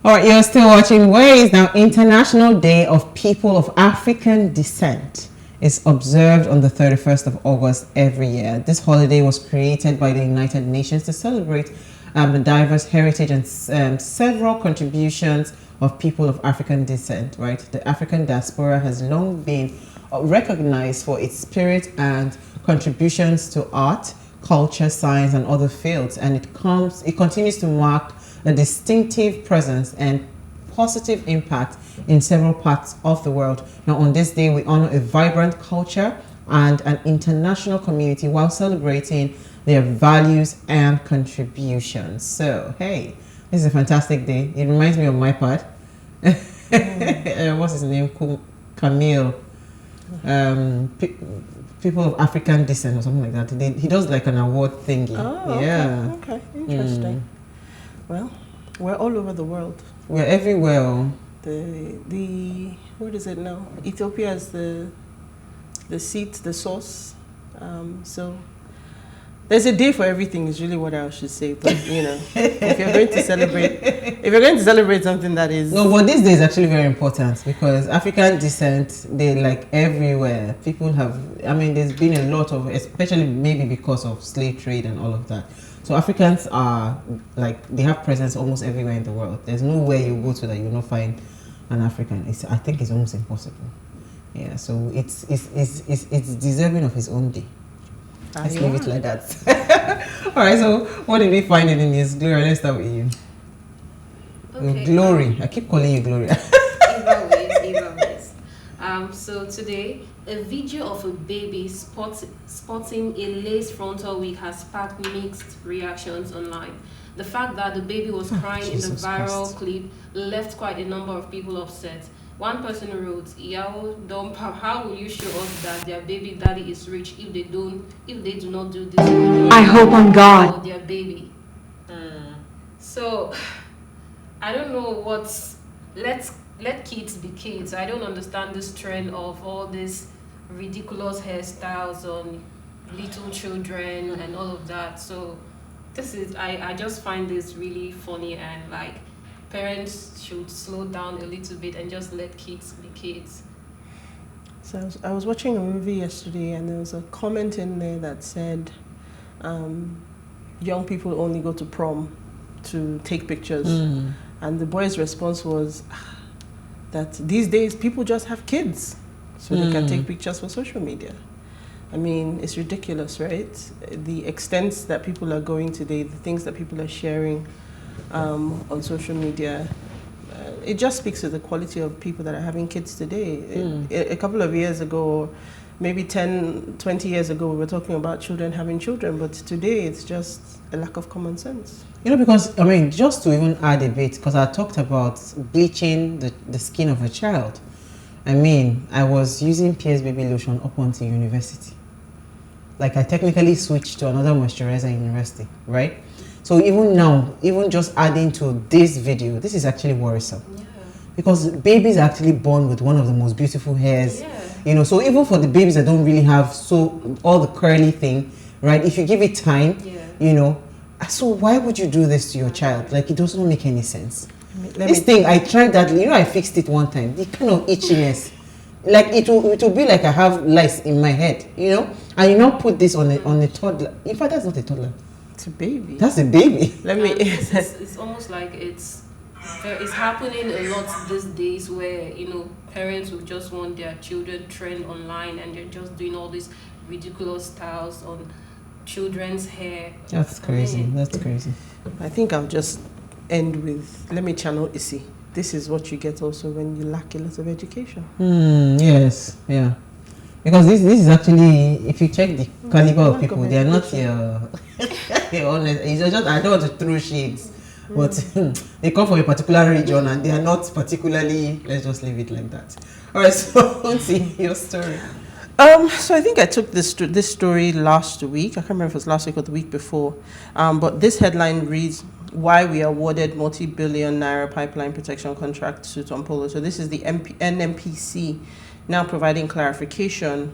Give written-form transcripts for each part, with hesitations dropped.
All right, you're still watching Ways. Now, International Day of People of African Descent is observed on the 31st of August every year. This holiday was created by the United Nations to celebrate the diverse heritage and several contributions of people of African descent, right? The African diaspora has long been recognized for its spirit and contributions to art, culture, science, and other fields, and it continues to mark a distinctive presence and positive impact in several parts of the world. Now, on this day, we honor a vibrant culture and an international community while celebrating their values and contributions. So, hey, this is a fantastic day. It reminds me of my part. What's his name? Camille. People of African descent or something like that. He does like an award thingy. Oh, yeah. Okay. Interesting. Well, we're all over the world. We're everywhere. What is it now? Ethiopia is the seat, the source. So there's a day for everything is really what I should say. But you know, if you're going to celebrate something that is but this day is actually very important because African descent, they like everywhere. People have, I mean, there's been a lot of, especially maybe because of slave trade and all of that. So Africans are like, they have presence almost everywhere in the world. There's nowhere you go to that you will not find an African. I think it's almost impossible. Yeah, so it's deserving of its own day. Let's leave it like that. All right, so what did we find in this Gloria? Let's start with you. Okay. Glory. I keep calling you Gloria. Either ways. So today, a video of a baby sporting a lace frontal wig has sparked mixed reactions online. The fact that the baby was crying in the viral clip left quite a number of people upset. One person wrote, how will you show us that their baby daddy is rich if they do not do this? I hope on God. Their baby. So I don't know let kids be kids. I don't understand this trend of all these ridiculous hairstyles on little children and all of that. So I just find this really funny, and like parents should slow down a little bit and just let kids be kids. So I was watching a movie yesterday, and there was a comment in there that said young people only go to prom to take pictures. And the boy's response was that these days people just have kids so they can take pictures for social media. I mean, it's ridiculous, right? The extent that people are going today, the things that people are sharing on social media, it just speaks to the quality of people that are having kids today. A couple of years ago, maybe 10, 20 years ago, we were talking about children having children, but today it's just a lack of common sense. You know, because, I mean, just to even add a bit, because I talked about bleaching the skin of a child. I mean, I was using PS Baby Lotion up until university. Like, I technically switched to another moisturizer in university, right? So even now, even just adding to this video, this is actually worrisome. Yeah. Because babies are actually born with one of the most beautiful hairs. Yeah. You know, so even for the babies that don't really have all the curly thing, right? If you give it time, you know, so why would you do this to your child? Like, it doesn't make any sense. This thing, I tried that, you know, I fixed it one time. The kind of itchiness, like it will be like I have lice in my head, you know? And you not put this on a toddler. In fact, that's not a toddler. It's a baby. That's a baby. It's almost like it's happening a lot these days where, you know, parents will just want their children trend online and they're just doing all these ridiculous styles on children's hair. That's crazy. That's crazy. I think I'll just end with, let me channel Issy. This is what you get also when you lack a lot of education. Yes, yeah. Because this is actually, if you check the caliber of people, they are not honest. It's just, I don't want to throw shades, but they come from a particular region and they are not particularly, let's just leave it like that. All right, so let's see your story. So I think I took this story last week. I can't remember if it was last week or the week before. But this headline reads, why we awarded multi-billion Naira pipeline protection contract to Tompolo. So this is the NNPC now providing clarification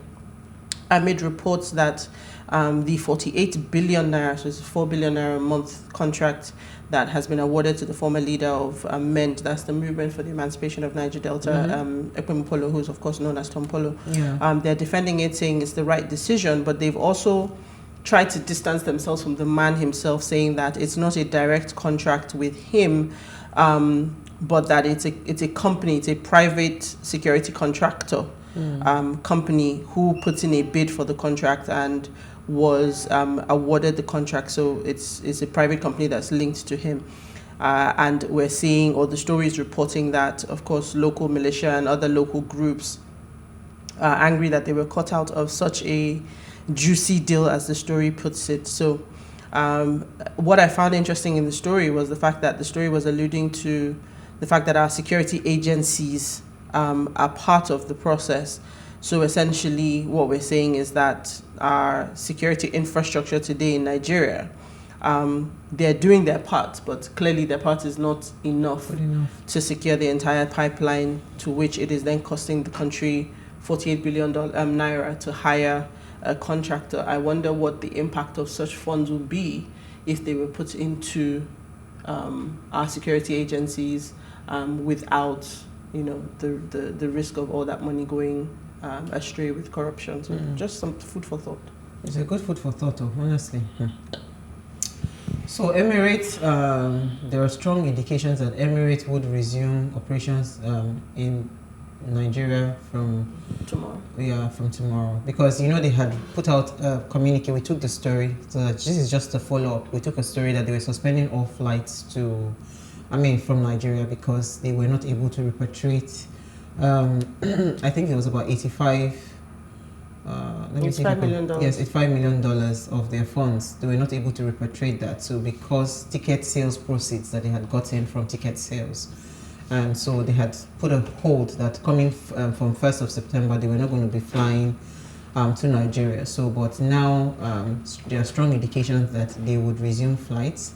amid reports that the 48 billion naira, so it's a 4 billion naira a month contract that has been awarded to the former leader of MEND, that's the Movement for the Emancipation of Niger Delta, Tompolo, who's of course known as Tompolo. Yeah. They're defending it, saying it's the right decision, but they've also tried to distance themselves from the man himself, saying that it's not a direct contract with him, but that it's a company, it's a private security contractor company who puts in a bid for the contract and was awarded the contract. So it's a private company that's linked to him. And we're seeing, or the story is reporting that, of course, local militia and other local groups are angry that they were cut out of such a juicy deal, as the story puts it. So what I found interesting in the story was the fact that the story was alluding to the fact that our security agencies are part of the process. So essentially what we're saying is that our security infrastructure today in Nigeria, they're doing their part, but clearly their part is not enough to secure the entire pipeline, to which it is then costing the country 48 billion naira to hire a contractor. I wonder what the impact of such funds would be if they were put into our security agencies without, the risk of all that money going astray with corruption. So just some food for thought. It's a good food for thought, honestly. So Emirates, there are strong indications that Emirates would resume operations in Nigeria from tomorrow. Yeah, from tomorrow, because they had put out a communique. We took the story, so that this is just a follow-up. We took a story that they were suspending all flights from Nigeria because they were not able to repatriate. I think it was about 85. $85 million. Yes, $85 million of their funds. They were not able to repatriate that. So because ticket sales proceeds that they had gotten from ticket sales. And so they had put a hold that coming from 1st of September, they were not going to be flying to Nigeria. So, but now there are strong indications that they would resume flights.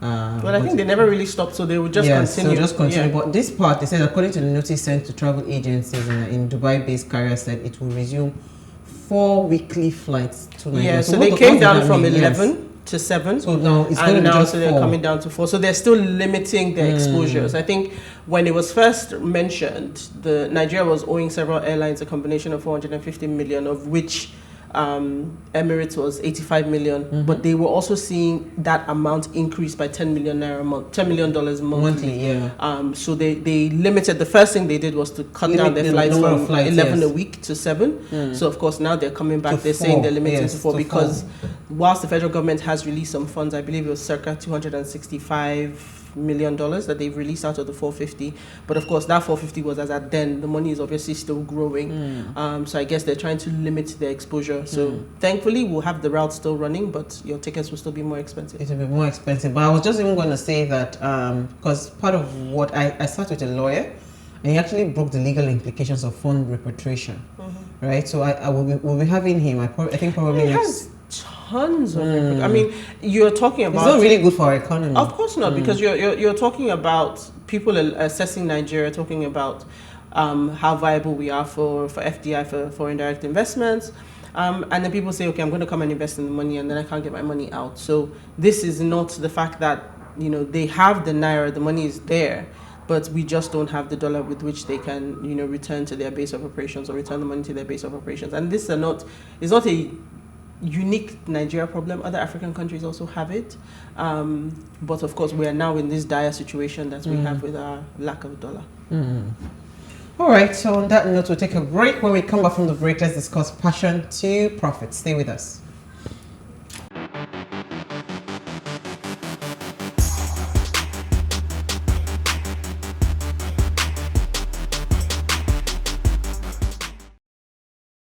Well, I think they never really stopped, so they would just continue. So just continue. Yeah. But this part, they said, according to the notice sent to travel agencies in Dubai-based carriers, said it will resume 4 weekly flights to Nigeria. Yeah, so they came down from 11 to 7. So now it's going to be just 4. They're coming down to 4. So they're still limiting their exposures. I think when it was first mentioned, Nigeria was owing several airlines a combination of 450 million, of which Emirates was 85 million, but they were also seeing that amount increase by 10 million naira a month, $10 million monthly. Yeah. So they limited. The first thing they did was to cut down their flights from 11 a week to 7. So of course now they're coming back. They're saying they're limiting to 4 because whilst the federal government has released some funds, I believe it was circa $265 million that they've released out of the 450, but of course that 450 was as at then. The money is obviously still growing, so I guess they're trying to limit their exposure. So thankfully we'll have the route still running, but your tickets will still be more expensive. It will be more expensive. But I was just even going to say that because part of what I sat with a lawyer, and he actually broke the legal implications of fund repatriation, right? So we'll be having him. I think probably next. Tons of I mean, you're talking about. It's not really good for our economy. Of course not, because you're talking about people assessing Nigeria, talking about how viable we are for FDI, for foreign direct investments, and then people say, okay, I'm going to come and invest in the money, and then I can't get my money out. So this is not the fact that they have the naira, the money is there, but we just don't have the dollar with which they can return to their base of operations or return the money to their base of operations. And this is not a unique Nigeria problem. Other African countries also have it, but of course we are now in this dire situation that we have with our lack of dollar. All right, so on that note, we'll take a break. When we come back from the break, let's discuss passion to profit. Stay with us.